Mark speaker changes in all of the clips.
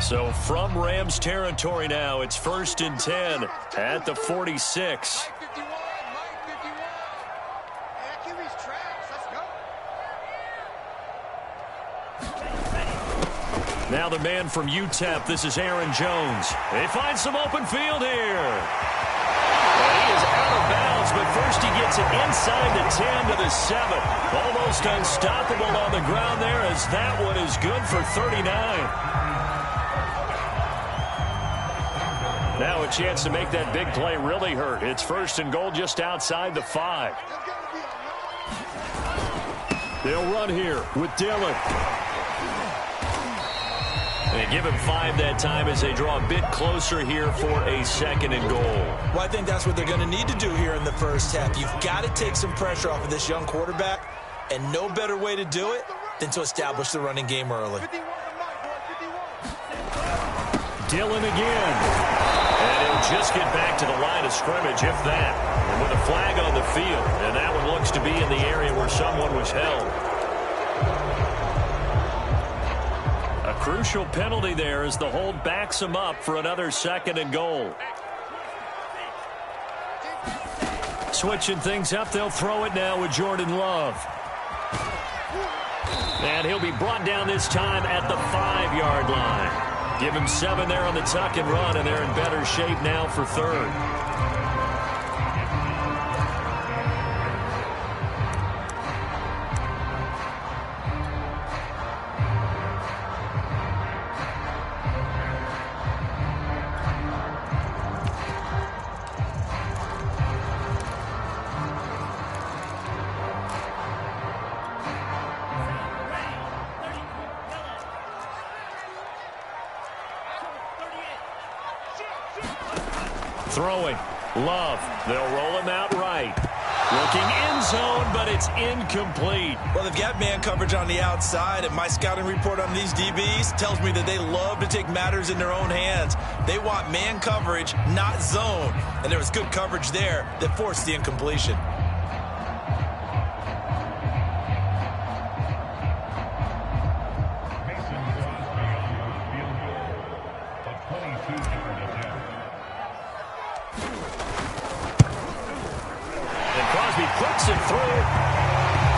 Speaker 1: So from Rams territory now, it's 1st and 10 at the 46. Now the man from UTEP, this is Aaron Jones. They find some open field here. And he is out of bounds, but first he gets it inside the 10 to the 7. Almost unstoppable on the ground there, as that one is good for 39. Now a chance to make that big play really hurt. It's 1st and goal just outside the 5. They'll run here with Dillon. They give him 5 that time as they draw a bit closer here for a 2nd and goal.
Speaker 2: Well, I think that's what they're going to need to do here in the first half. You've got to take some pressure off of this young quarterback, and no better way to do it than to establish the running game early.
Speaker 1: Dillon again. And he'll just get back to the line of scrimmage, if that. And with a flag on the field, and that one looks to be in the area where someone was held. A crucial penalty there as the hold backs him up for another 2nd and goal. Switching things up, they'll throw it now with Jordan Love. And he'll be brought down this time at the 5-yard line. Give him 7 there on the tuck and run, and they're in better shape now for 3rd. Throwing. Love. They'll roll him out right. Looking end zone, but it's incomplete.
Speaker 2: Well, they've got man coverage on the outside, and my scouting report on these DBs tells me that they love to take matters in their own hands. They want man coverage, not zone. And there was good coverage there that forced the incompletion.
Speaker 1: Puts it through.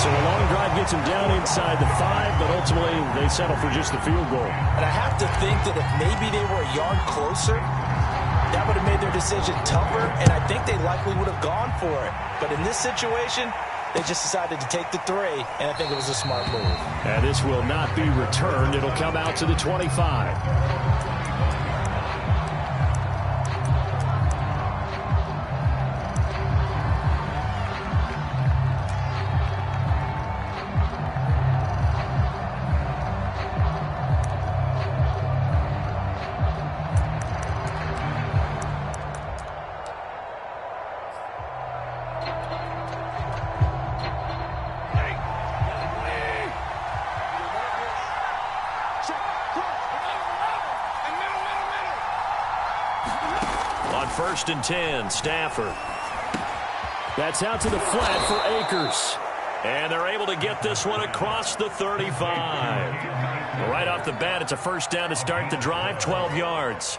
Speaker 1: So a long drive gets him down inside the 5, but ultimately they settle for just the field goal.
Speaker 2: And I have to think that if maybe they were a yard closer, that would have made their decision tougher, and I think they likely would have gone for it. But in this situation, they just decided to take the 3, and I think it was a smart move.
Speaker 1: And this will not be returned. It'll come out to the 25. On 1st and 10, Stafford. That's out to the flat for Akers. And they're able to get this one across the 35. Right off the bat, it's a 1st down to start the drive, 12 yards.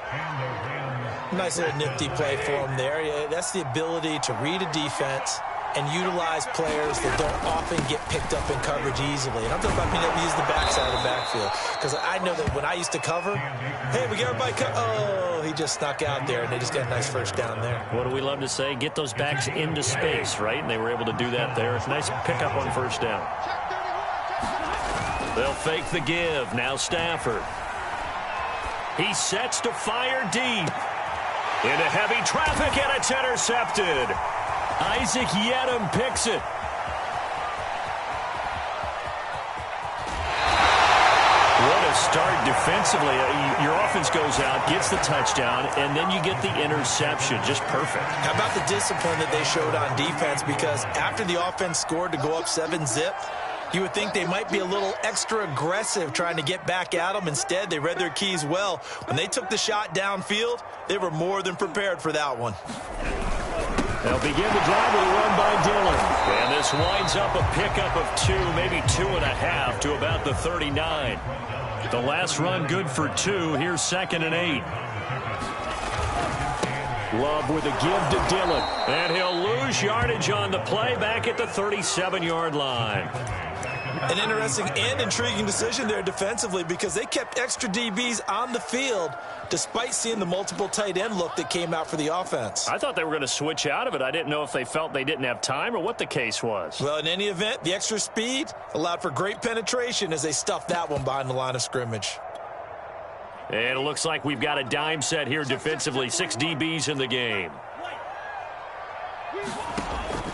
Speaker 2: Nice little nifty play for him there. Yeah, that's the ability to read a defense and utilize players that don't often get picked up in coverage easily. And I'm talking about being able to use the backside of the backfield. Because I know that when I used to cover, hey, we got everybody oh, he just snuck out there, and they just got a nice 1st down there.
Speaker 1: What do we love to say? Get those backs into space, right? And they were able to do that there. It's a nice pickup on 1st down. They'll fake the give. Now Stafford. He sets to fire deep. Into heavy traffic, and it's intercepted. Isaac Yedem picks it. What a start defensively. Your offense goes out, gets the touchdown, and then you get the interception. Just perfect.
Speaker 2: How about the discipline that they showed on defense? Because after the offense scored to go up 7-zip, you would think they might be a little extra aggressive trying to get back at them. Instead, they read their keys well. When they took the shot downfield, they were more than prepared for that one.
Speaker 1: They'll begin the drive with a run by Dillon. And this winds up a pickup of 2, maybe 2.5 to about the 39. The last run good for 2. Here's 2nd and 8. Love with a give to Dillon. And he'll lose yardage on the play back at the 37-yard line.
Speaker 2: An interesting and intriguing decision there defensively because they kept extra DBs on the field despite seeing the multiple tight end look that came out for the offense.
Speaker 1: I thought they were going to switch out of it. I didn't know if they felt they didn't have time or what the case was.
Speaker 2: Well, in any event, the extra speed allowed for great penetration as they stuffed that one behind the line of scrimmage.
Speaker 1: And it looks like we've got a dime set here defensively. 6 DBs in the game.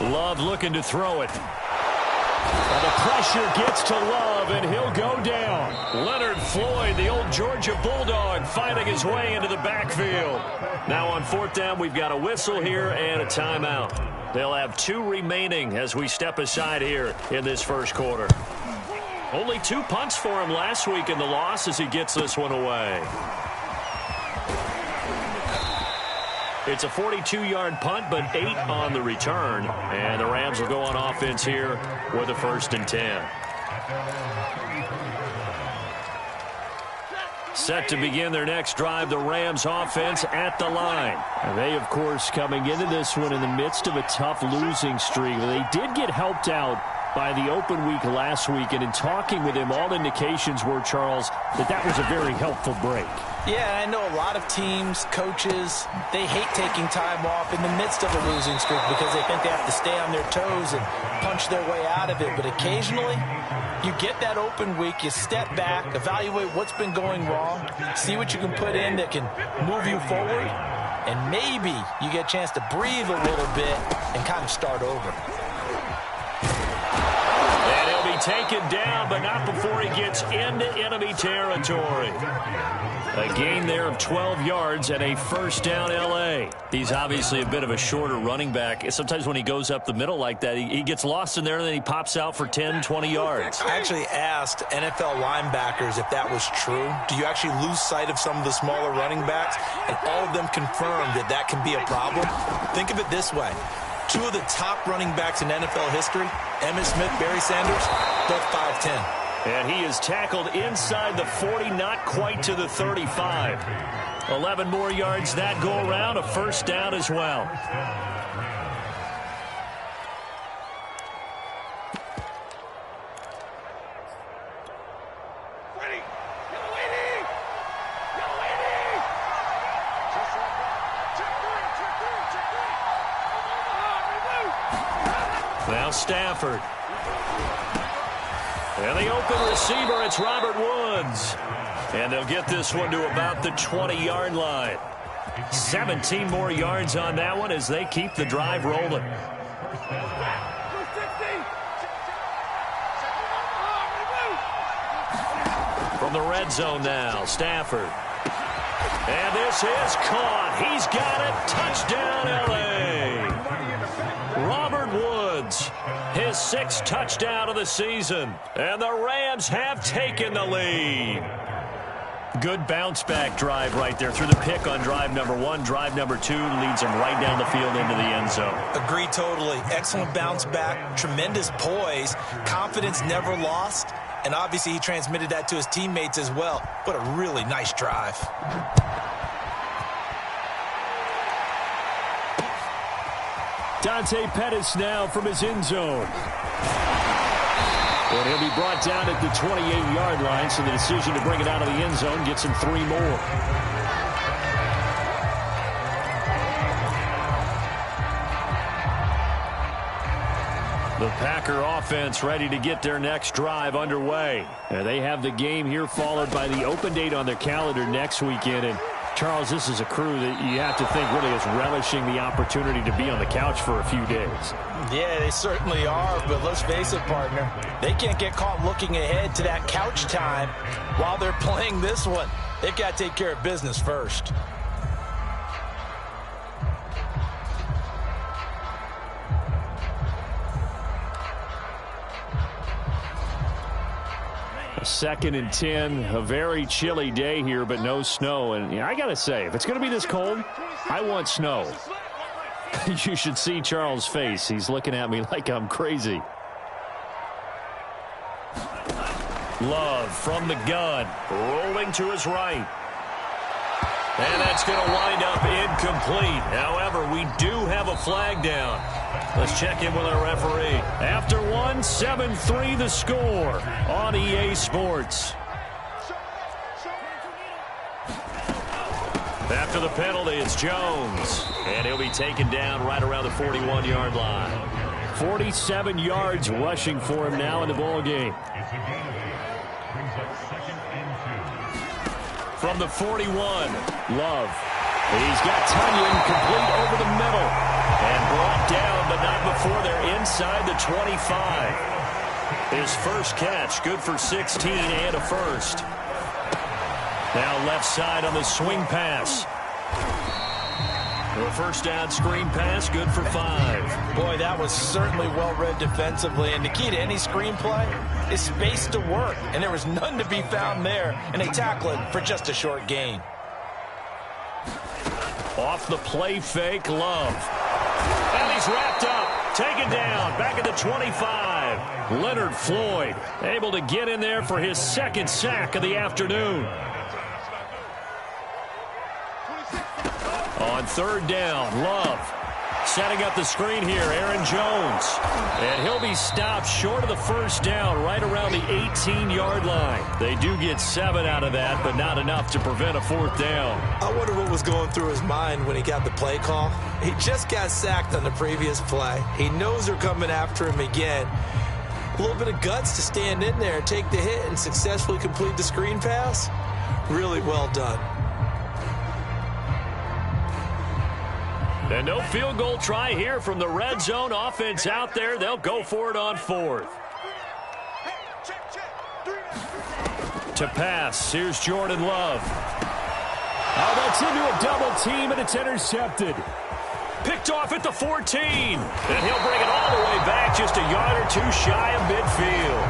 Speaker 1: Love looking to throw it. And the pressure gets to Love, and he'll go down. Leonard Floyd, the old Georgia Bulldog, fighting his way into the backfield. Now on 4th down, we've got a whistle here and a timeout. They'll have 2 remaining as we step aside here in this first quarter. Only 2 punts for him last week in the loss as he gets this one away. It's a 42-yard punt, but 8 on the return. And the Rams will go on offense here with a 1st and 10. Set to begin their next drive, the Rams offense at the line. And they, of course, coming into this one in the midst of a tough losing streak. They did get helped out by the open week last week, and in talking with him, all indications were, Charles, that was a very helpful break.
Speaker 2: Yeah, I know a lot of teams, coaches, they hate taking time off in the midst of a losing streak because they think they have to stay on their toes and punch their way out of it. But occasionally, you get that open week, you step back, evaluate what's been going wrong, see what you can put in that can move you forward, and maybe you get a chance to breathe a little bit and kind of start over.
Speaker 1: Taken down, but not before he gets into enemy territory. A gain there of 12 yards and a 1st down L.A. He's obviously a bit of a shorter running back. Sometimes when he goes up the middle like that, he gets lost in there and then he pops out for 10, 20 yards.
Speaker 2: I actually asked NFL linebackers if that was true. Do you actually lose sight of some of the smaller running backs? And all of them confirmed that that can be a problem. Think of it this way. 2 of the top running backs in NFL history, Emmitt Smith, Barry Sanders, both 5'10".
Speaker 1: And he is tackled inside the 40, not quite to the 35. 11 more yards that go around, a 1st down as well. Now Stafford. And the open receiver, it's Robert Woods. And they'll get this one to about the 20-yard line. 17 more yards on that one as they keep the drive rolling. From the red zone now, Stafford. And this is caught. He's got it. Touchdown, L.A. Robert Woods, his 6th touchdown of the season. And the Rams have taken the lead. Good bounce-back drive right there through the pick on drive number 1. Drive number 2 leads him right down the field into the end zone.
Speaker 2: Agree totally. Excellent bounce-back, tremendous poise, confidence never lost, and obviously he transmitted that to his teammates as well. What a really nice drive.
Speaker 1: Dante Pettis now from his end zone. And he'll be brought down at the 28-yard line, so the decision to bring it out of the end zone gets him 3 more. The Packer offense ready to get their next drive underway. And they have the game here followed by the open date on their calendar next weekend. And Charles, this is a crew that you have to think really is relishing the opportunity to be on the couch for a few days.
Speaker 2: Yeah, they certainly are, but let's face it, partner. They can't get caught looking ahead to that couch time while they're playing this one. They've got to take care of business first.
Speaker 1: A 2nd and 10, a very chilly day here, but no snow. And I got to say, if it's going to be this cold, I want snow. You should see Charles' face. He's looking at me like I'm crazy. Love from the gun, rolling to his right. And that's going to wind up incomplete. However, we do have a flag down. Let's check in with our referee. After one, 7-3 the score on EA Sports. After the penalty, it's Jones. And he'll be taken down right around the 41-yard line. 47 yards rushing for him now in the ballgame. From the 41, Love. He's got Tunyon complete over the middle. And brought down, but not before they're inside the 25. His first catch, good for 16 and a first. Now left side on the swing pass. A first down screen pass, good for 5.
Speaker 2: Boy, that was certainly well-read defensively. And the key to any screen play is space to work. And there was none to be found there. And they tackle it for just a short gain.
Speaker 1: Off the play fake, Love. And he's wrapped up. Taken down. Back at the 25. Leonard Floyd able to get in there for his second sack of the afternoon. On third down, Love setting up the screen here, Aaron Jones. And he'll be stopped short of the first down right around the 18-yard line. They do get 7 out of that, but not enough to prevent a fourth down.
Speaker 2: I wonder what was going through his mind when he got the play call. He just got sacked on the previous play. He knows they're coming after him again. A little bit of guts to stand in there, take the hit, and successfully complete the screen pass. Really well done.
Speaker 1: And no field goal try here from the red zone offense out there. They'll go for it on fourth. To pass, here's Jordan Love.
Speaker 3: Oh, that's into a double team, and it's intercepted.
Speaker 1: Picked off at the 14. And he'll bring it all the way back just a yard or two shy of midfield.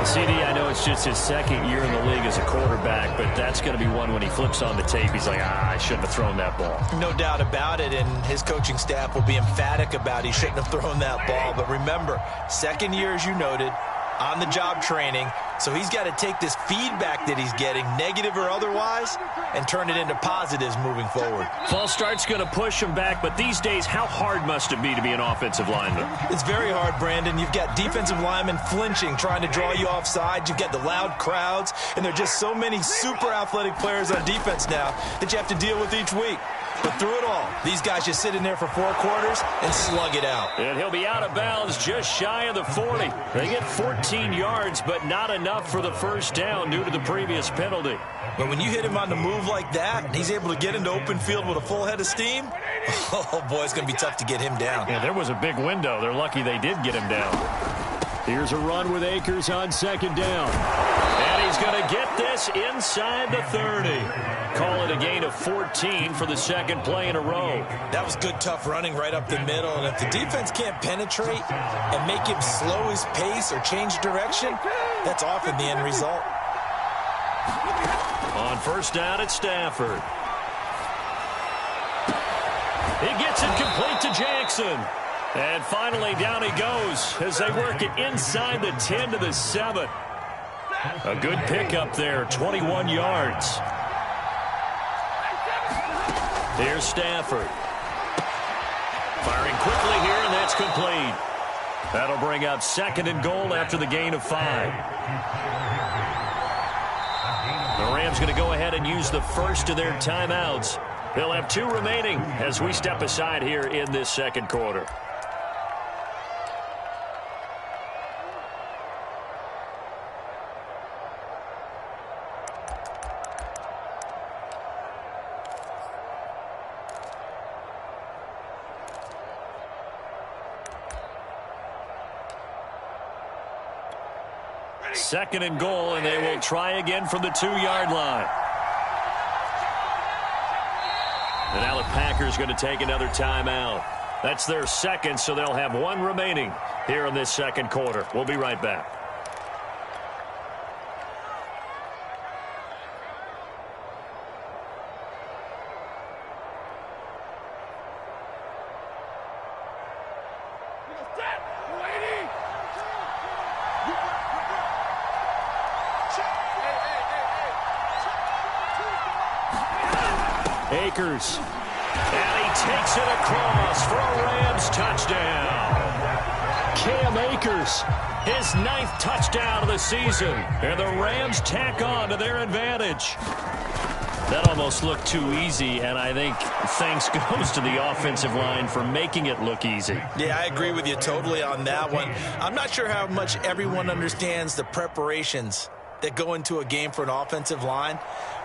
Speaker 1: CD, I know it's just his second year in the league as a quarterback, but that's going to be one when he flips on the tape. He's like, I shouldn't have thrown that ball.
Speaker 2: No doubt about it, and his coaching staff will be emphatic about he shouldn't have thrown that ball. But remember, second year, as you noted, on-the-job training. So he's got to take this feedback that he's getting, negative or otherwise, and turn it into positives moving forward.
Speaker 1: False start's going to push him back, but these days, how hard must it be to be an offensive lineman?
Speaker 2: It's very hard, Brandon. You've got defensive linemen flinching, trying to draw you offside. You've got the loud crowds, and there are just so many super athletic players on defense now that you have to deal with each week. But through it all, these guys just sit in there for 4 quarters and slug it out.
Speaker 1: And he'll be out of bounds just shy of the 40. They get 14 yards, but not enough for the first down due to the previous penalty.
Speaker 2: But when you hit him on the move like that, and he's able to get into open field with a full head of steam, oh, boy, it's going to be tough to get him down.
Speaker 1: Yeah, there was a big window. They're lucky they did get him down.
Speaker 3: Here's a run with Akers on second down.
Speaker 1: And he's going to get this inside the 30. Call it a gain of 14 for the second play in a row.
Speaker 2: That was good, tough running right up the middle. And if the defense can't penetrate and make him slow his pace or change direction, that's often the end result.
Speaker 1: On first down at Stafford. He gets it complete to Jackson. And finally, down he goes as they work it inside the 10 to the 7. A good pickup there, 21 yards. Here's Stafford. Firing quickly here, and that's complete. That'll bring up second and goal after the gain of 5. The Rams going to go ahead and use the first of their timeouts. They'll have 2 remaining as we step aside here in this second quarter. Second and goal, and they will try again from the 2-yard line. And now the Packers going to take another timeout. That's their second, so they'll have 1 remaining here in this second quarter. We'll be right back.
Speaker 3: Akers.
Speaker 1: And he takes it across for a Rams touchdown.
Speaker 3: Cam Akers.
Speaker 1: His 9th touchdown of the season. And the Rams tack on to their advantage. That almost looked too easy, and I think thanks goes to the offensive line for making it look easy.
Speaker 2: Yeah, I agree with you totally on that one. I'm not sure how much everyone understands the preparations that go into a game for an offensive line,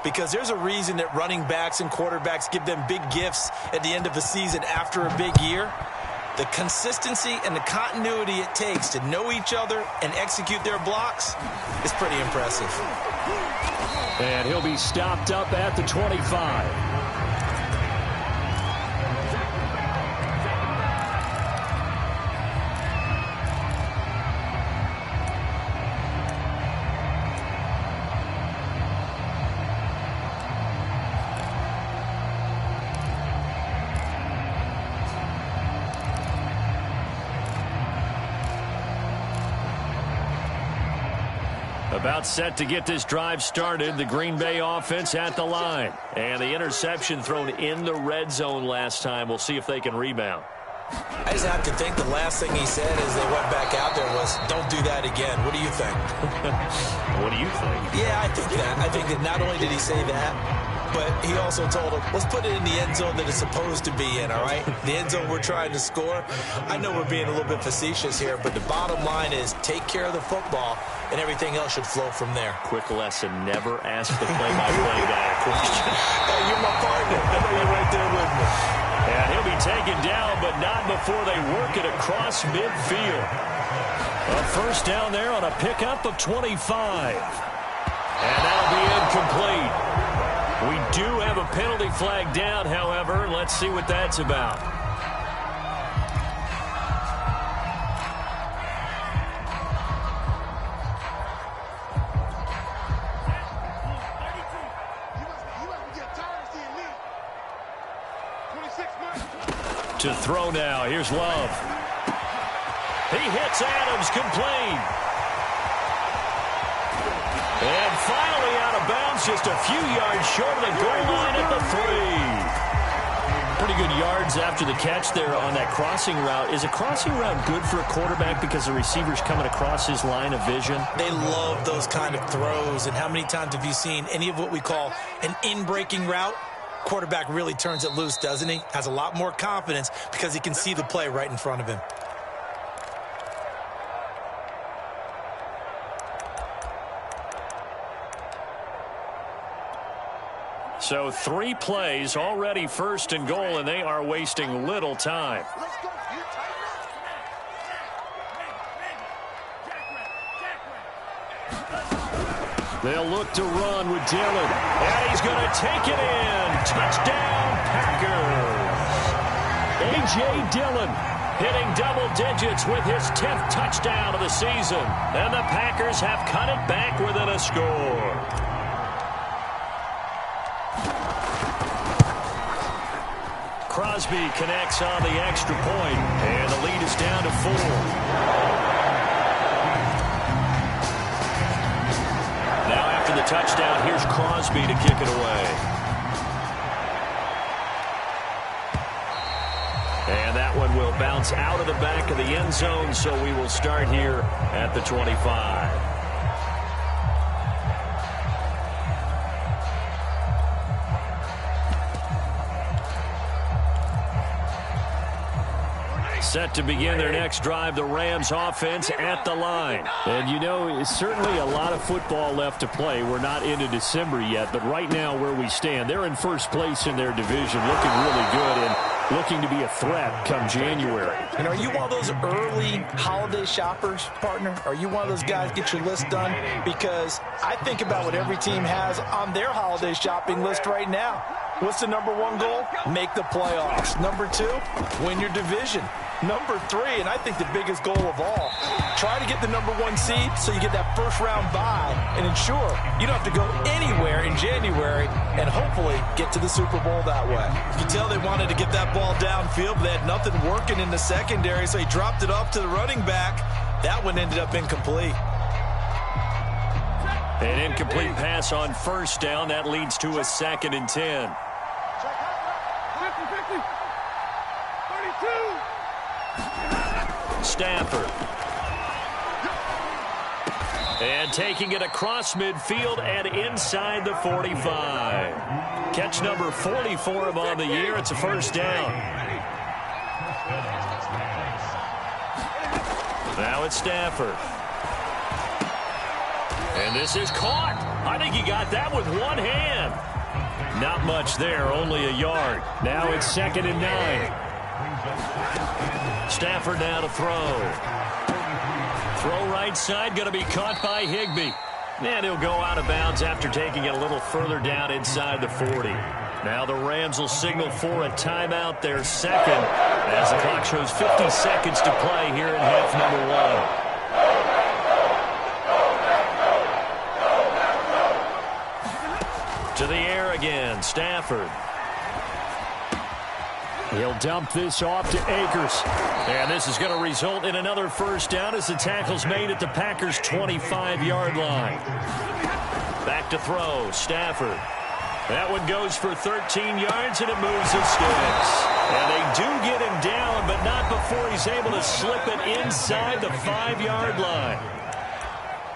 Speaker 2: because there's a reason that running backs and quarterbacks give them big gifts at the end of a season after a big year. The consistency and the continuity it takes to know each other and execute their blocks is pretty impressive.
Speaker 3: And he'll be stopped up at the 25.
Speaker 1: About set to get this drive started. The Green Bay offense at the line. And the interception thrown in the red zone last time. We'll see if they can rebound.
Speaker 2: I just have to think the last thing he said as they went back out there was, don't do that again. What do you think?
Speaker 1: What do you think?
Speaker 2: Yeah, I think that. I think that not only did he say that, but he also told him, let's put it in the end zone that it's supposed to be in, all right? The end zone we're trying to score. I know we're being a little bit facetious here, but the bottom line is take care of the football, and everything else should flow from there.
Speaker 1: Quick lesson, never ask the play-by-play guy a question.
Speaker 2: Hey, you're my partner. I know you're right there with me.
Speaker 1: And he'll be taken down, but not before they work it across midfield. A first down there on a pickup of 25. And that'll be incomplete. We do have a penalty flag down, however. Let's see what that's about. To throw now. Here's Love. He hits Adams, complete. And finally out of bounds, just a few yards short of the goal line at the 3. Pretty good yards after the catch there on that crossing route. Is a crossing route good for a quarterback because the receiver's coming across his line of vision?
Speaker 2: They love those kind of throws. And how many times have you seen any of what we call an in-breaking route? Quarterback really turns it loose, doesn't he? Has a lot more confidence because he can see the play right in front of him.
Speaker 1: So 3 plays, already first and goal, and they are wasting little time.
Speaker 3: They'll look to run with Dillon.
Speaker 1: And he's going to take it in. Touchdown, Packers.
Speaker 3: A.J. Dillon
Speaker 1: hitting double digits with his 10th touchdown of the season. And the Packers have cut it back within a score. Crosby connects on the extra point, and the lead is down to 4. Now after the touchdown, here's Crosby to kick it away. And that one will bounce out of the back of the end zone, so we will start here at the 25. Set to begin their next drive, the Rams offense at the line.
Speaker 3: And you know, certainly a lot of football left to play. We're not into December yet, but right now where we stand, they're in first place in their division, looking really good and looking to be a threat come January.
Speaker 2: And are you one of those early holiday shoppers, partner? Are you one of those guys get your list done? Because I think about what every team has on their holiday shopping list right now. What's the #1 goal? Make the playoffs. #2, win your division. #3, and I think the biggest goal of all, try to get the #1 seed so you get that first-round bye and ensure you don't have to go anywhere in January and hopefully get to the Super Bowl that way. You can tell they wanted to get that ball downfield, but they had nothing working in the secondary, so he dropped it off to the running back. That one ended up incomplete.
Speaker 1: An incomplete pass on first down. That leads to a 2nd and 10. Stafford. And taking it across midfield and inside the 45. Catch number 40 for him on the year. It's a first down. Now it's Stafford. And this is caught. I think he got that with one hand. Not much there, only a yard. Now it's 2nd and 9. Stafford now to throw. Throw right side, going to be caught by Higbee. And he'll go out of bounds after taking it a little further down inside the 40. Now the Rams will signal for a timeout, their second, as the clock shows 50 seconds to play here in half number 1. To the air again, Stafford. He'll dump this off to Akers. And this is going to result in another first down as the tackle's made at the Packers' 25-yard line. Back to throw, Stafford. That one goes for 13 yards, and it moves the sticks. And they do get him down, but not before he's able to slip it inside the 5-yard line.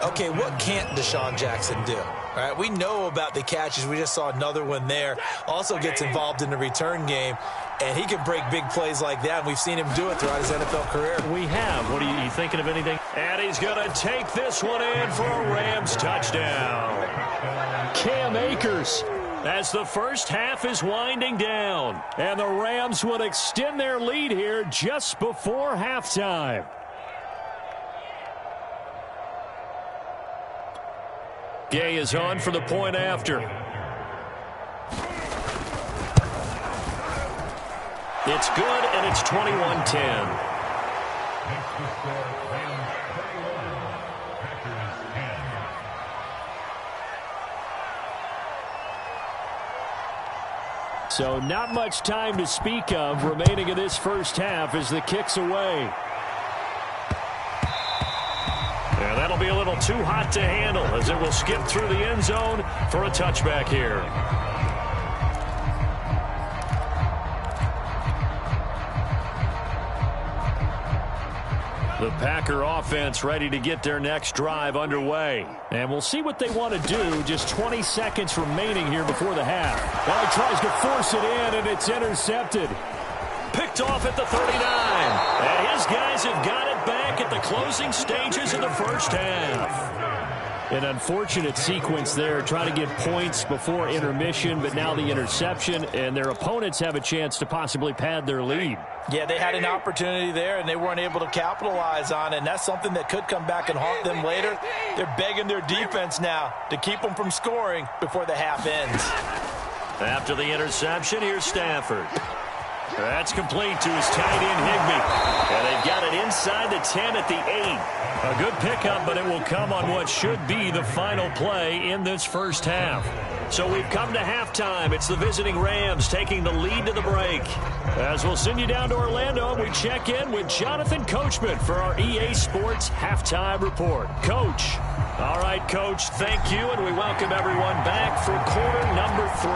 Speaker 2: Okay, what can't Deshaun Jackson do? All right, we know about the catches. We just saw another one there. Also gets involved in the return game, and he can break big plays like that. And we've seen him do it throughout his NFL career.
Speaker 1: We have. What are you thinking of anything? And he's going to take this one in for a Rams touchdown. Cam Akers, as the first half is winding down. And the Rams would extend their lead here just before halftime. Gay is on for the point after. It's good, and it's 21-10. So not much time to speak of remaining in this first half as the kick's away. Yeah, that'll be a little too hot to handle as it will skip through the end zone for a touchback here. The Packer offense ready to get their next drive underway. And we'll see what they want to do. Just 20 seconds remaining here before the half. Now he tries to force it in, and it's intercepted. Picked off at the 39. And his guys have got it back at the closing stages of the first half. An unfortunate sequence there, trying to get points before intermission, but now the interception, and their opponents have a chance to possibly pad their lead.
Speaker 2: Yeah, they had an opportunity there, and they weren't able to capitalize on it, and that's something that could come back and haunt them later. They're begging their defense now to keep them from scoring before the half ends.
Speaker 1: After the interception, here's Stafford. That's complete to his tight end, Higbee. And they've got it inside the 10 at the 8. A good pickup, but it will come on what should be the final play in this first half. So we've come to halftime. It's the visiting Rams taking the lead to the break. As we'll send you down to Orlando, we check in with Jonathan Coachman for our EA Sports Halftime Report. Coach. All right, Coach, thank you, and we welcome everyone back for quarter number 3.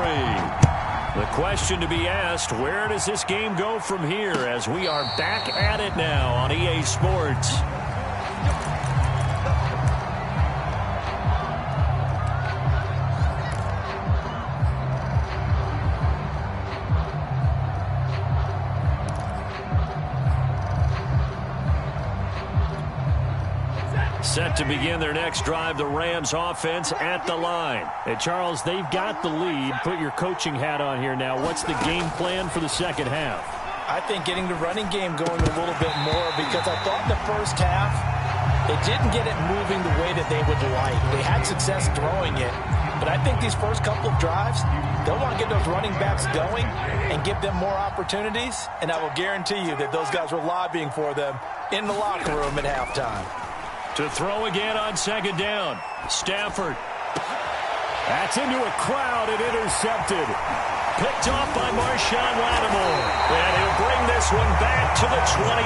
Speaker 1: The question to be asked, where does this game go from here as we are back at it now on EA Sports? Set to begin their next drive, the Rams offense at the line. And Charles, they've got the lead. Put your coaching hat on here now. What's the game plan for the second half?
Speaker 2: I think getting the running game going a little bit more, because I thought the first half, they didn't get it moving the way that they would like. They had success throwing it, but I think these first couple of drives, they'll want to get those running backs going and give them more opportunities, and I will guarantee you that those guys were lobbying for them in the locker room at halftime.
Speaker 1: To throw again on second down. Stafford. That's into a crowd and intercepted. Picked off by Marshawn Lattimore. And he'll bring this one back to the 29.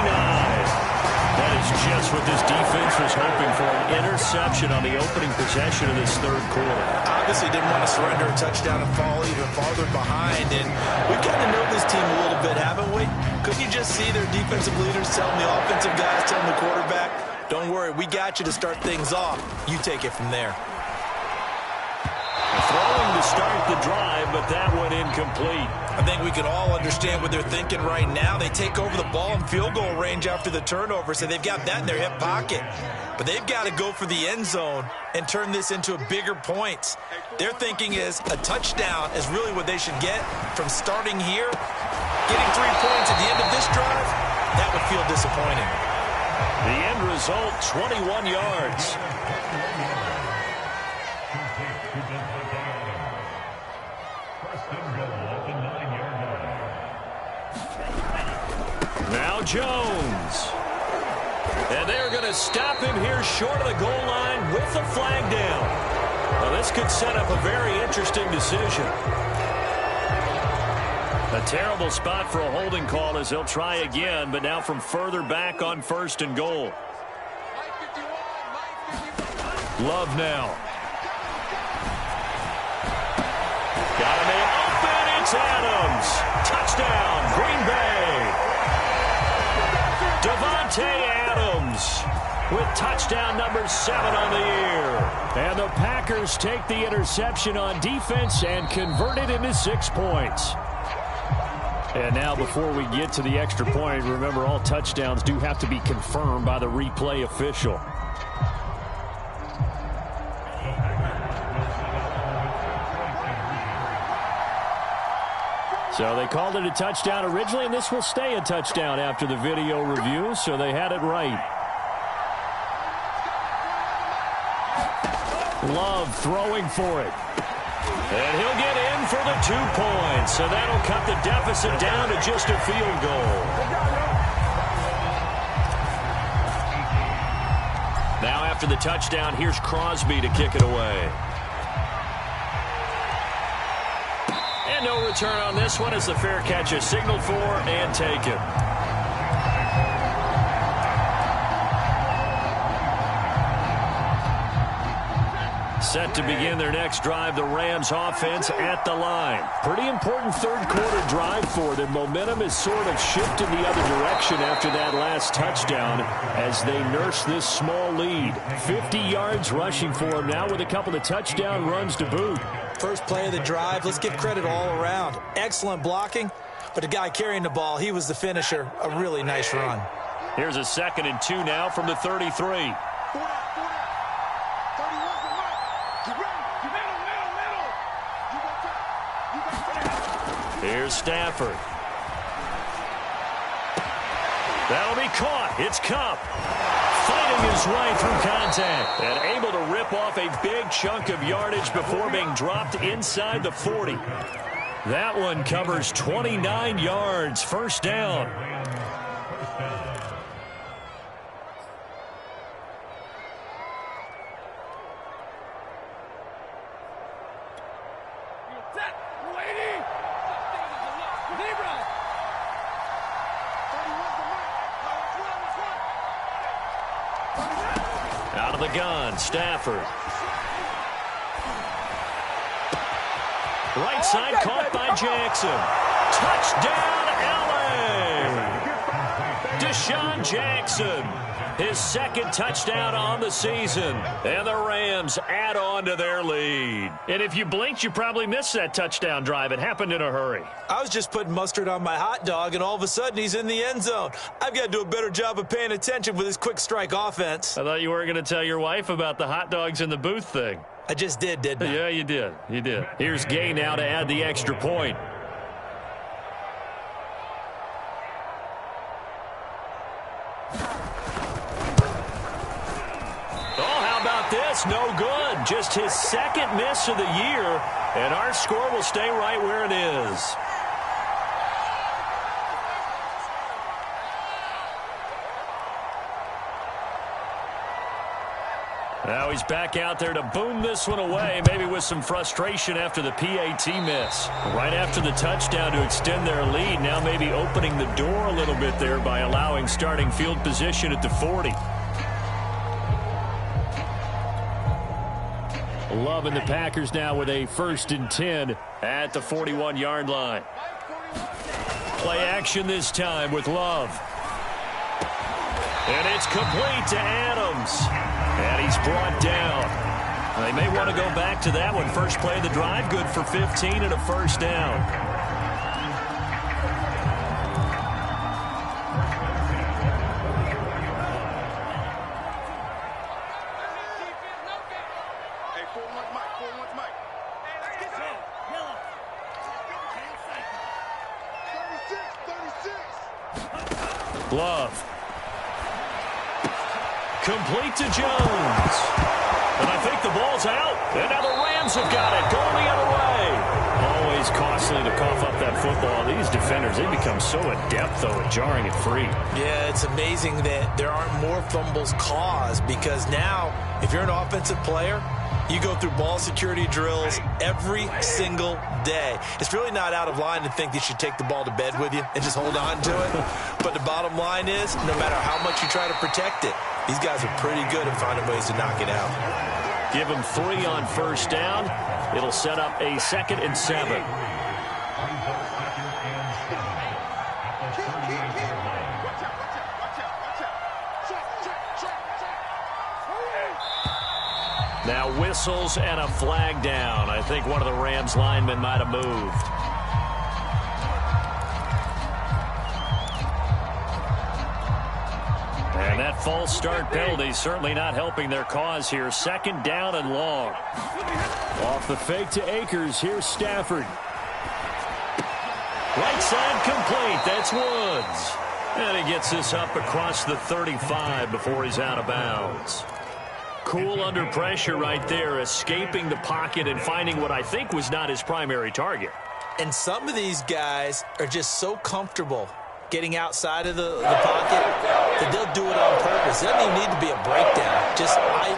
Speaker 1: That is just what this defense was hoping for, an interception on the opening possession of this third quarter.
Speaker 2: Obviously didn't want to surrender a touchdown and fall even farther behind. And we kind of know this team a little bit just see their defensive leaders telling the offensive guys, telling the quarterback, don't worry, we got you to start things off. You take it from there.
Speaker 1: Throwing to start the drive, but that one incomplete.
Speaker 2: I think we can all understand what they're thinking right now. They take over the ball in field goal range after the turnover, so they've got that in their hip pocket. But they've got to go for the end zone and turn this into bigger points. Their thinking is a touchdown is really what they should get from starting here. Getting 3 points at the end of this drive, that would feel disappointing.
Speaker 1: The end result, 21 yards. Now Jones. And they're going to stop him here short of the goal line with the flag down. Well, this could set up a very interesting decision. A terrible spot for a holding call as they'll try again, but now from further back on 1st and goal. Love now. Got him in open. It's Adams. Touchdown, Green Bay. Devontae Adams with touchdown number 7 on the year.
Speaker 3: And the Packers take the interception on defense and convert it into 6 points. And now before we get to the extra point, remember all touchdowns do have to be confirmed by the replay official. So they called it a touchdown originally, and this will stay a touchdown after the video review, so they had it right. Love throwing for it.
Speaker 1: And he'll get in for the 2 points, so that'll cut the deficit down to just a field goal. Now after the touchdown, here's Crosby to kick it away. And no return on this one as the fair catch is signaled for and taken. Set to begin their next drive, the Rams offense at the line.
Speaker 3: Pretty important third quarter drive for them. Momentum has sort of shifted the other direction after that last touchdown as they nurse this small lead. 50 yards rushing for them now with a couple of touchdown runs to boot.
Speaker 2: First play of the drive, let's give credit all around. Excellent blocking, but the guy carrying the ball, he was the finisher. A really nice run.
Speaker 1: Here's a 2nd and 2 now from the 33. Here's Stafford. That'll be caught. It's Kupp. Fighting his way through contact and able to rip off a big chunk of yardage before being dropped inside the 40. That one covers 29 yards. First down. Out of the gun, Stafford. Right side caught by Jackson. Touchdown, LA! Deshaun Jackson, his 2nd touchdown on the season. And the Rams add on to their lead.
Speaker 3: And if you blinked, you probably missed that touchdown drive. It happened in a hurry.
Speaker 2: I was just putting mustard on my hot dog, and all of a sudden he's in the end zone. I've got to do a better job of paying attention with this quick strike offense.
Speaker 3: I thought you were going to tell your wife about the hot dogs in the booth thing.
Speaker 2: I just did, didn't I?
Speaker 3: Yeah, you did. You did.
Speaker 1: Here's Gay now to add the extra point. This no good. Just his 2nd miss of the year, and our score will stay right where it is. Now he's back out there to boom this one away, maybe with some frustration after the PAT miss. Right after the touchdown to extend their lead, now maybe opening the door a little bit there by allowing starting field position at the 40.
Speaker 3: Love and the Packers now with a 1st and 10
Speaker 1: at the 41-yard line. Play action this time with Love. And it's complete to Adams. And he's brought down. They may want to go back to that one. First play of the drive, good for 15 and a first down. Love. Complete to Jones. And I think the ball's out. And now the Rams have got it. Going the other way. Always costly to cough up that football. These defenders, they become so adept, though, at jarring it free.
Speaker 2: Yeah, it's amazing that there aren't more fumbles caused, because now, if you're an offensive player, you go through ball security drills every single day. It's really not out of line to think you should take the ball to bed with you and just hold on to it. But the bottom line is, no matter how much you try to protect it, these guys are pretty good at finding ways to knock it out.
Speaker 1: Give them 3 on first down. It'll set up a 2nd and 7. Now whistles and a flag down. I think one of the Rams linemen might have moved. And that false start penalty certainly not helping their cause here. 2nd down and long.
Speaker 3: Off the fake to Akers. Here's Stafford.
Speaker 1: Right side complete. That's Woods. And he gets this up across the 35 before he's out of bounds. Cool under pressure right there, escaping the pocket and finding what I think was not his primary target.
Speaker 2: And some of these guys are just so comfortable getting outside of the pocket that they'll do it on purpose. It doesn't even need to be a breakdown.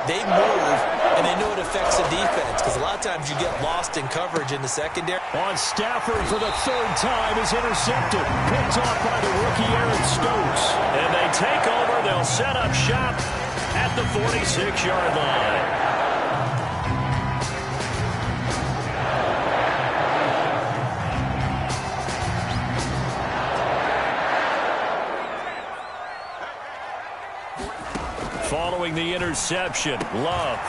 Speaker 2: They move, and they know it affects the defense, because a lot of times you get lost in coverage in the secondary.
Speaker 3: On Stafford for the 3rd time is intercepted. Picked off by the rookie Aaron Stokes.
Speaker 1: And they take over. They'll set up shop at the 46-yard line. Following the interception, Love.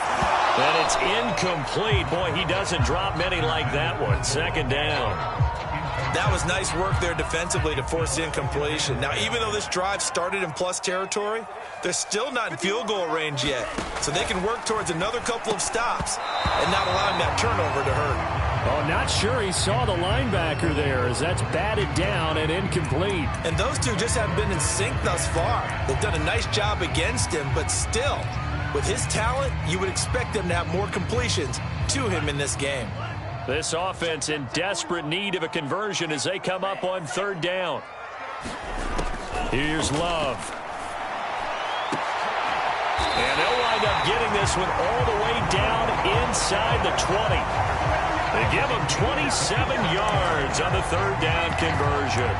Speaker 1: And it's incomplete. Boy, he doesn't drop many like that one. 2nd down.
Speaker 2: That was nice work there defensively to force the incompletion. Now, even though this drive started in plus territory, they're still not in field goal range yet. So they can work towards another couple of stops and not allowing that turnover to hurt.
Speaker 3: Oh, not sure he saw the linebacker there, as that's batted down and incomplete.
Speaker 2: And those two just haven't been in sync thus far. They've done a nice job against him, but still, with his talent, you would expect them to have more completions to him in this game.
Speaker 1: This offense in desperate need of a conversion as they come up on 3rd down. Here's Love. And they'll wind up getting this one all the way down inside the 20. They give them 27 yards on the 3rd down conversion.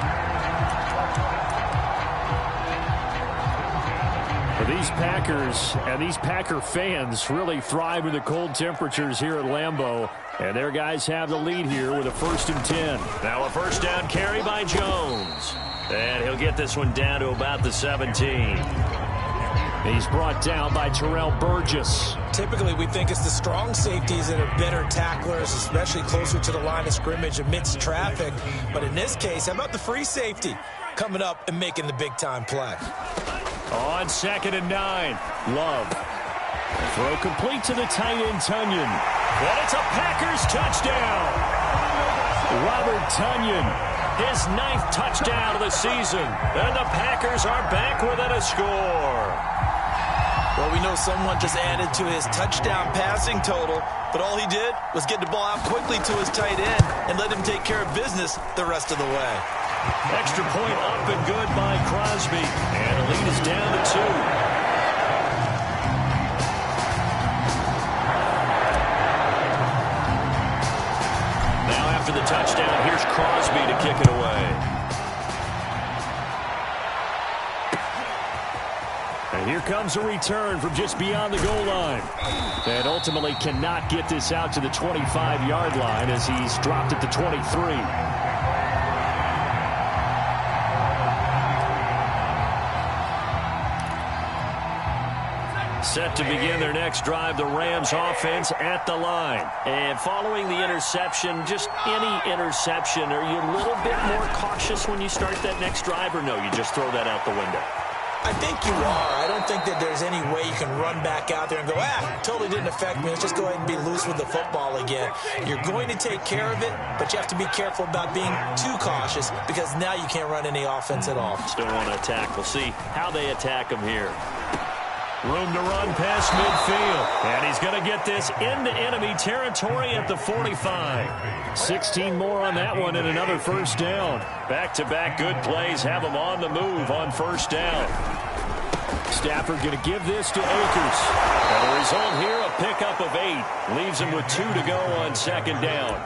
Speaker 3: These Packers and these Packer fans really thrive in the cold temperatures here at Lambeau. And their guys have the lead here with a 1st and 10.
Speaker 1: Now a 1st down carry by Jones. And he'll get this one down to about the 17.
Speaker 3: He's brought down by Terrell Burgess.
Speaker 2: Typically, we think it's the strong safeties that are better tacklers, especially closer to the line of scrimmage amidst traffic. But in this case, how about the free safety coming up and making the big-time play?
Speaker 1: On 2nd and 9, Love.
Speaker 3: Throw complete to the tight end, Tunyon.
Speaker 1: And it's a Packers touchdown.
Speaker 3: Robert Tunyon.
Speaker 1: His 9th touchdown of the season. And the Packers are back within a score.
Speaker 2: Well, we know someone just added to his touchdown passing total, but all he did was get the ball out quickly to his tight end and let him take care of business the rest of the way.
Speaker 1: Extra point up and good by Crosby. And the lead is down to 2. Now after the touchdown, here's Crosby to kick it away.
Speaker 3: And here comes a return from just beyond the goal line. And ultimately cannot get this out to the 25-yard line as he's dropped at the 23.
Speaker 1: set to begin their next drive, the Rams offense at the line.
Speaker 3: And following the interception, just any interception, are you a little bit more cautious when you start that next drive, or no, you just throw that out the window?
Speaker 2: I think you are. I don't think that there's any way you can run back out there and go, totally didn't affect me. Let's just go ahead and be loose with the football again. You're going to take care of it, but you have to be careful about being too cautious because now you can't run any offense at all.
Speaker 3: Still want to attack. We'll see how they attack them here.
Speaker 1: Room to run past midfield. And he's going to get this into enemy territory at the 45. 16 more on that one and another first down. Back-to-back good plays have him on the move on first down. Stafford going to give this to Akers. And the result here, a pickup of 8. Leaves him with 2 to go on second down.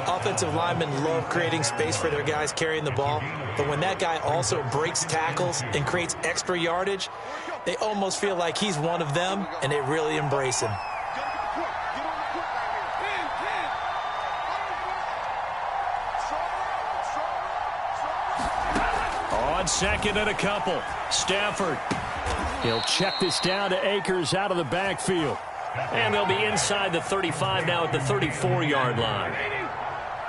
Speaker 2: Offensive linemen love creating space for their guys carrying the ball, but when that guy also breaks tackles and creates extra yardage, they almost feel like he's one of them, and they really embrace him.
Speaker 1: On second and a couple, Stafford.
Speaker 3: He'll check this down to Akers out of the backfield.
Speaker 1: And they'll be inside the 35 now at the 34-yard line.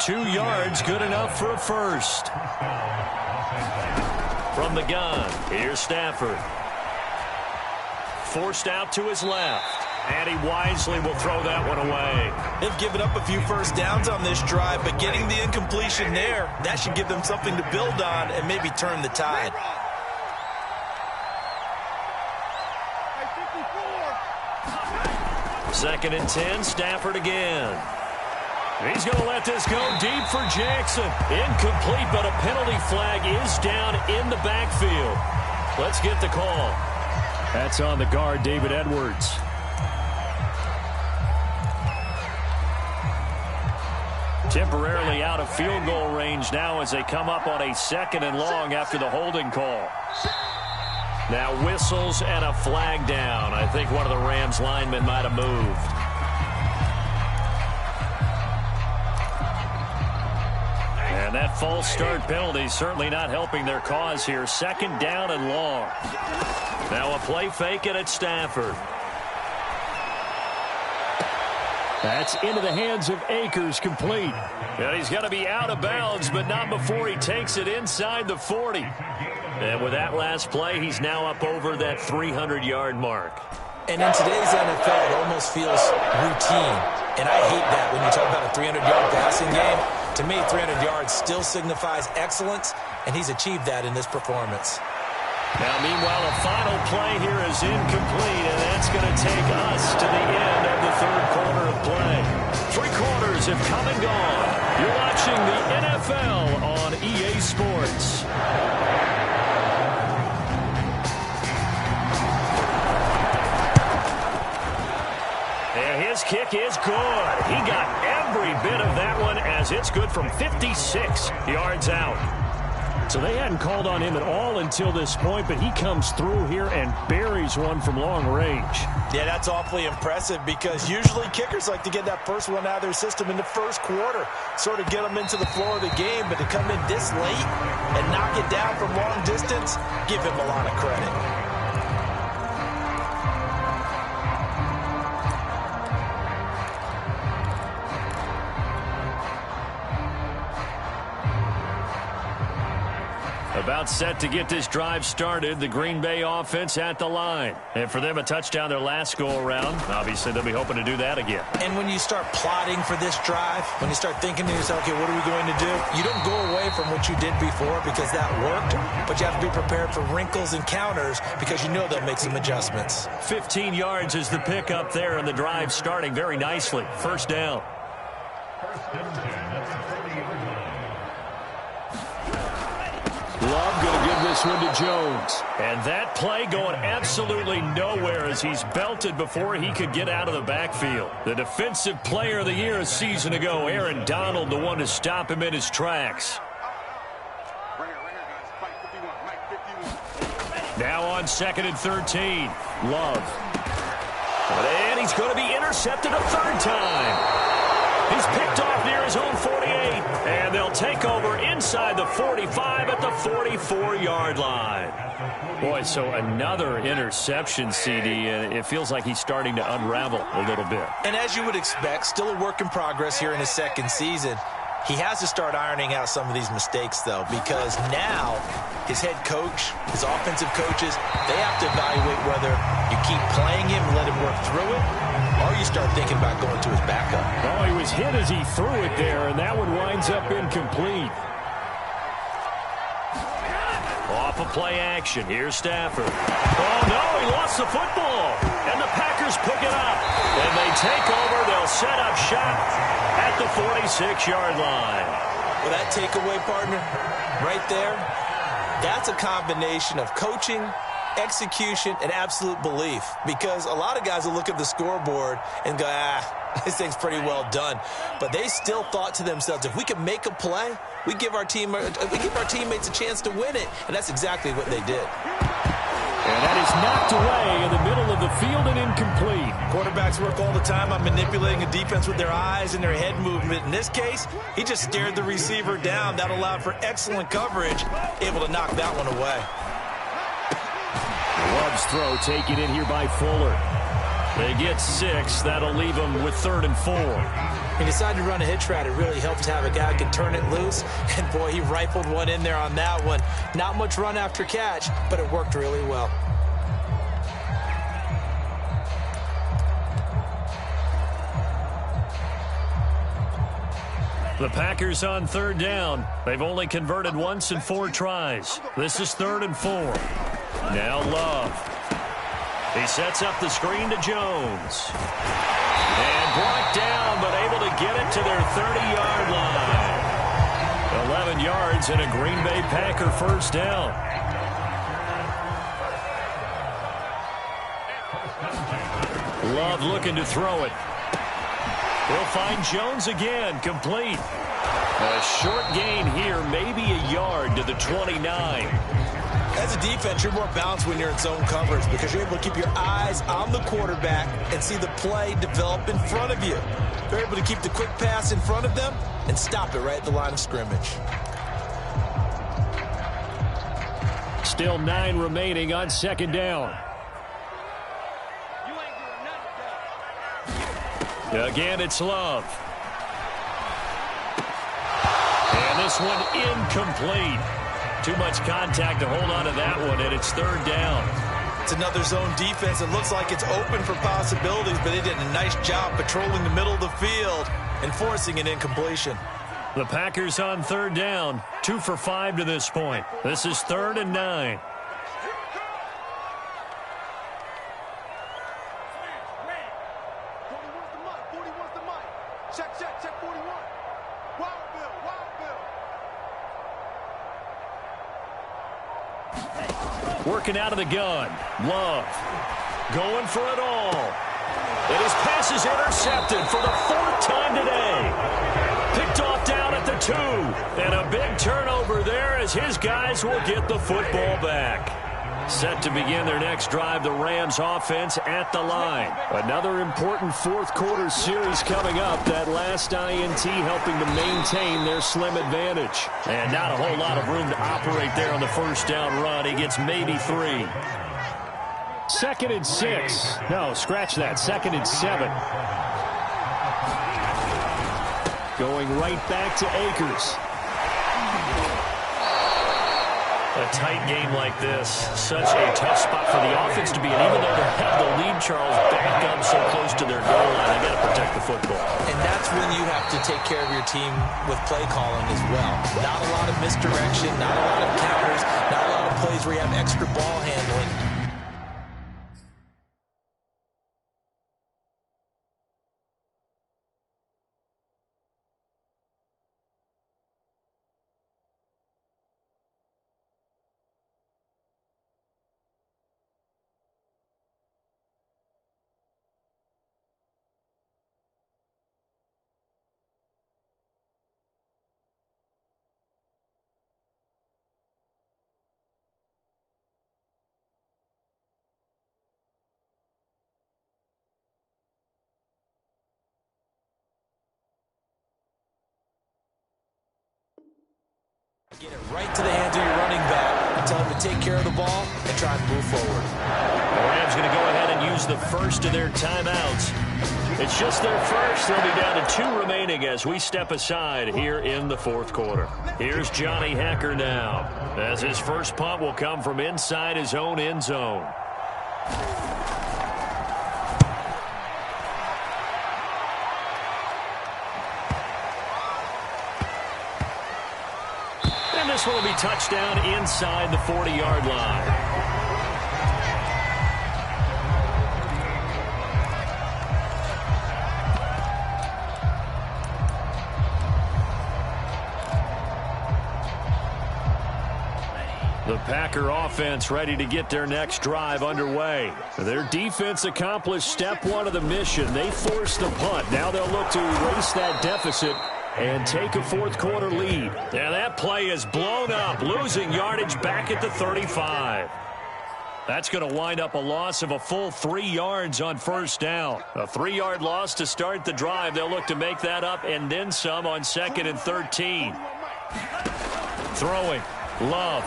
Speaker 1: 2 yards, good enough for a first. From the gun, here's Stafford. Forced out to his left. And he wisely will throw that one away.
Speaker 2: They've given up a few first downs on this drive, but getting the incompletion there, that should give them something to build on and maybe turn the tide.
Speaker 1: Second and 10, Stafford again. He's going to let this go deep for Jackson. Incomplete, but a penalty flag is down in the backfield. Let's get the call.
Speaker 3: That's on the guard, David Edwards.
Speaker 1: Temporarily out of field goal range now as they come up on a second and long after the holding call. Now whistles and a flag down. I think one of the Rams linemen might have moved. And that false start penalty certainly not helping their cause here. Second down and long. Now a play fake and it's Stafford.
Speaker 3: That's into the hands of Akers, complete.
Speaker 1: And he's going to be out of bounds, but not before he takes it inside the 40. And with that last play, he's now up over that 300-yard mark.
Speaker 2: And in today's NFL, it almost feels routine. And I hate that when you talk about a 300-yard passing game. To me, 300 yards still signifies excellence, and he's achieved that in this performance.
Speaker 1: Now, meanwhile, a final play here is incomplete, and that's going to take us to the end of the third quarter of play. 3 quarters have come and gone. You're watching the NFL on EA Sports. And his kick is good. He got every bit of that one as it's good from 56 yards out.
Speaker 3: So they hadn't called on him at all until this point, but he comes through here and buries one from long range.
Speaker 2: Yeah, that's awfully impressive because usually kickers like to get that first one out of their system in the first quarter, sort of get them into the flow of the game, but to come in this late and knock it down from long distance, give him a lot of credit.
Speaker 1: About set to get this drive started, the Green Bay offense at the line. And for them, a touchdown their last go-around. Obviously, they'll be hoping to do that again.
Speaker 2: And when you start plotting for this drive, when you start thinking to yourself, okay, what are we going to do? You don't go away from what you did before because that worked, but you have to be prepared for wrinkles and counters because you know they'll make some adjustments.
Speaker 1: 15 yards is the pickup there, and the drive starting very nicely. First down.
Speaker 3: Love going to give this one to Jones.
Speaker 1: And that play going absolutely nowhere as he's belted before he could get out of the backfield. The defensive player of the year a season ago, Aaron Donald, the one to stop him in his tracks. Now on second and 13. Love. And he's going to be intercepted a third time. He's picked off near his own 48. And they'll take over inside the 45 at the 44-yard line.
Speaker 3: Boy, so another interception, CD, and it feels like he's starting to unravel a little bit.
Speaker 2: And as you would expect, still a work in progress here in his second season. He has to start ironing out some of these mistakes, though, because now his head coach, his offensive coaches, they have to evaluate whether you keep playing him and let him work through it, or you start thinking about going to his backup.
Speaker 3: Oh, he was hit as he threw it there, and that one winds up incomplete.
Speaker 1: Off of play action. Here's Stafford. Oh, no, he lost the football. And the Packers pick it up. And they take over. They'll set up shop at the 46-yard line.
Speaker 2: Well, that takeaway, partner, right there, that's a combination of coaching, execution, and absolute belief. Because a lot of guys will look at the scoreboard and go, this thing's pretty well done. But they still thought to themselves, if we can make a play, we give our teammates a chance to win it. And that's exactly what they did.
Speaker 3: And that is knocked away in the middle of the field and incomplete.
Speaker 2: Quarterbacks work all the time on manipulating a defense with their eyes and their head movement. In this case, he just stared the receiver down. That allowed for excellent coverage, able to knock that one away.
Speaker 3: Love's throw taken in here by Fuller.
Speaker 1: They get 6. That'll leave them with 3rd and 4.
Speaker 2: He decided to run a hitch route. It really helps to have a guy who can turn it loose. And, boy, he rifled one in there on that one. Not much run after catch, but it worked really well.
Speaker 1: The Packers on 3rd down. They've only converted once in 4 tries. This is 3rd and 4. Now Love. He sets up the screen to Jones. And brought down, but able to get it to their 30-yard line. 11 yards and a Green Bay Packer first down. Love looking to throw it. He'll find Jones again, complete. A short gain here, maybe a yard to the 29.
Speaker 2: As a defense, you're more balanced when you're in zone coverage because you're able to keep your eyes on the quarterback and see the play develop in front of you. You're able to keep the quick pass in front of them and stop it right at the line of scrimmage.
Speaker 3: Still 9 remaining on 2nd down.
Speaker 1: Again, it's Love. And this one incomplete. Too much contact to hold on to that one, and it's 3rd down.
Speaker 2: It's another zone defense. It looks like it's open for possibilities, but they did a nice job patrolling the middle of the field and forcing an incompletion.
Speaker 1: The Packers on 3rd down, 2 for 5 to this point. This is 3rd and 9. Working out of the gun. Love going for it all. And his pass is intercepted for the 4th time today. Picked off down at the 2. And a big turnover there as his guys will get the football back. Set to begin their next drive, the Rams offense at the line. Another important 4th quarter series coming up. That last INT helping to maintain their slim advantage. And not a whole lot of room to operate there on the 1st down run. He gets maybe 3.
Speaker 3: 2nd and 6. No, scratch that. 2nd and 7. Going right back to Akers.
Speaker 1: A tight game like this, such a tough spot for the offense to be in. Even though they have the lead, Charles, back up so close to their goal line, they got to protect the football.
Speaker 2: And that's when you have to take care of your team with play calling as well. Not a lot of misdirection, not a lot of counters, not a lot of plays where you have extra ball handling. Get it right to the hands of your running back and tell him to take care of the ball and try and move forward.
Speaker 1: The Rams going to go ahead and use the first of their timeouts. It's just their first. They'll be down to 2 remaining as we step aside here in the fourth quarter. Here's Johnny Hekker now, as his first punt will come from inside his own end zone. And this one will be touchdown inside the 40-yard line. The Packer offense ready to get their next drive underway. Their defense accomplished step 1 of the mission. They forced the punt. Now they'll look to erase that deficit and take a fourth quarter lead. Now that play is blown up, losing yardage back at the 35. That's going to wind up a loss of a full 3 yards on first down. A 3-yard loss to start the drive. They'll look to make that up and then some on 2nd and 13. Throwing. Love.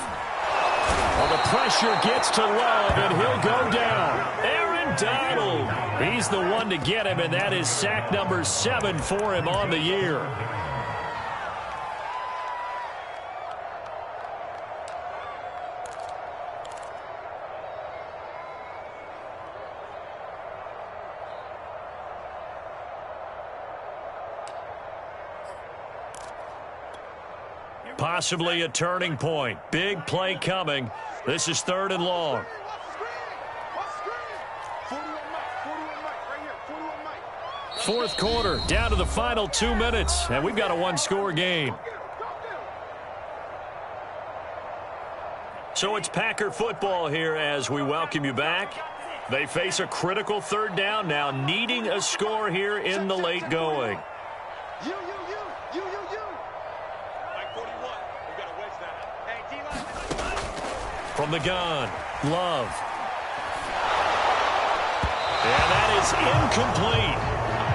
Speaker 1: Well, the pressure gets to Love, and he'll go down. Aaron Donald. He's the one to get him, and that is sack number 7 for him on the year. Possibly a turning point. Big play coming. This is 3rd and long. Fourth quarter, down to the final 2 minutes, and we've got a 1-score game. So it's Packer football here as we welcome you back. They face a critical 3rd down now, needing a score here in the late going. From the gun, Love. And that is incomplete.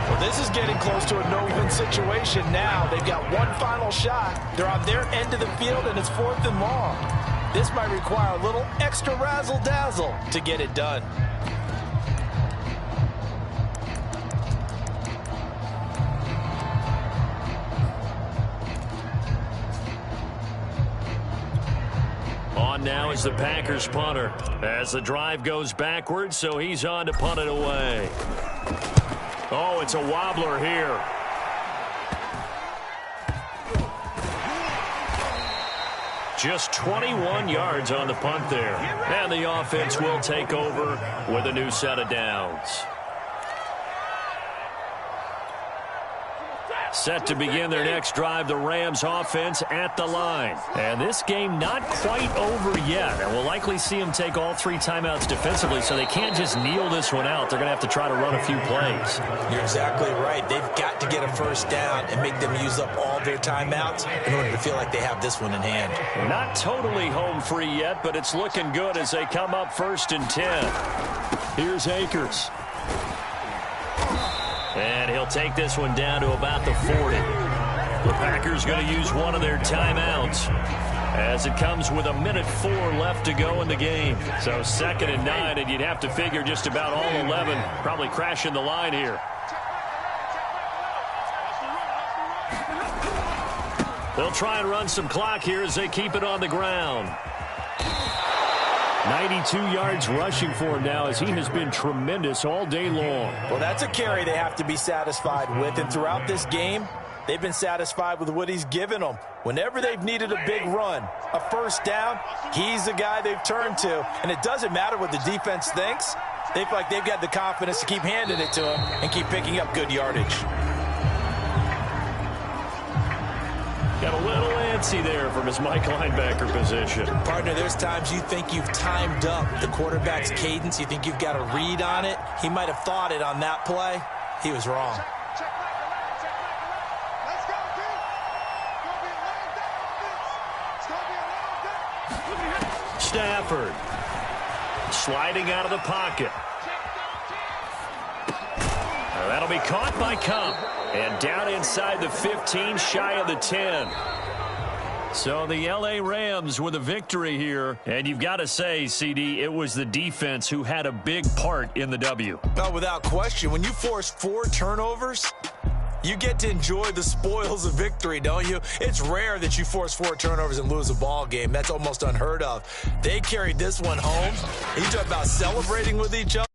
Speaker 2: Well, this is getting close to a no-win situation now. They've got one final shot. They're on their end of the field, and it's 4th and long. This might require a little extra razzle-dazzle to get it done.
Speaker 1: On now is the Packers punter as the drive goes backwards, so he's on to punt it away. Oh, it's a wobbler here. Just 21 yards on the punt there. And the offense will take over with a new set of downs. Set to begin their next drive, the Rams offense at the line. And this game not quite over yet. And we'll likely see them take all 3 timeouts defensively, so they can't just kneel this one out. They're going to have to try to run a few plays.
Speaker 2: You're exactly right. They've got to get a first down and make them use up all their timeouts in order to feel like they have this one in hand.
Speaker 1: Not totally home free yet, but it's looking good as they come up 1st and 10. Here's Akers. And he'll take this one down to about the 40. The Packers going to use one of their timeouts as it comes with 1:04 left to go in the game. So 2nd and 9, and you'd have to figure just about all 11 probably crashing the line here. They'll try and run some clock here as they keep it on the ground. 92 yards rushing for him now as he has been tremendous all day long.
Speaker 2: Well, that's a carry they have to be satisfied with. And throughout this game, they've been satisfied with what he's given them. Whenever they've needed a big run, a first down, he's the guy they've turned to. And it doesn't matter what the defense thinks. They feel like they've got the confidence to keep handing it to him and keep picking up good yardage.
Speaker 1: Got a little antsy there from his Mike linebacker position.
Speaker 2: Partner, there's times you think you've timed up the quarterback's cadence. You think you've got a read on it. He might have thought it on that play. He was wrong.
Speaker 1: Stafford sliding out of the pocket. That'll be caught by Cup. And down inside the 15, shy of the 10. So the L.A. Rams with a victory here. And you've got to say, CD, it was the defense who had a big part in the W.
Speaker 2: Oh, without question. When you force 4 turnovers, you get to enjoy the spoils of victory, don't you? It's rare that you force 4 turnovers and lose a ball game. That's almost unheard of. They carried this one home. You talk about celebrating with each other.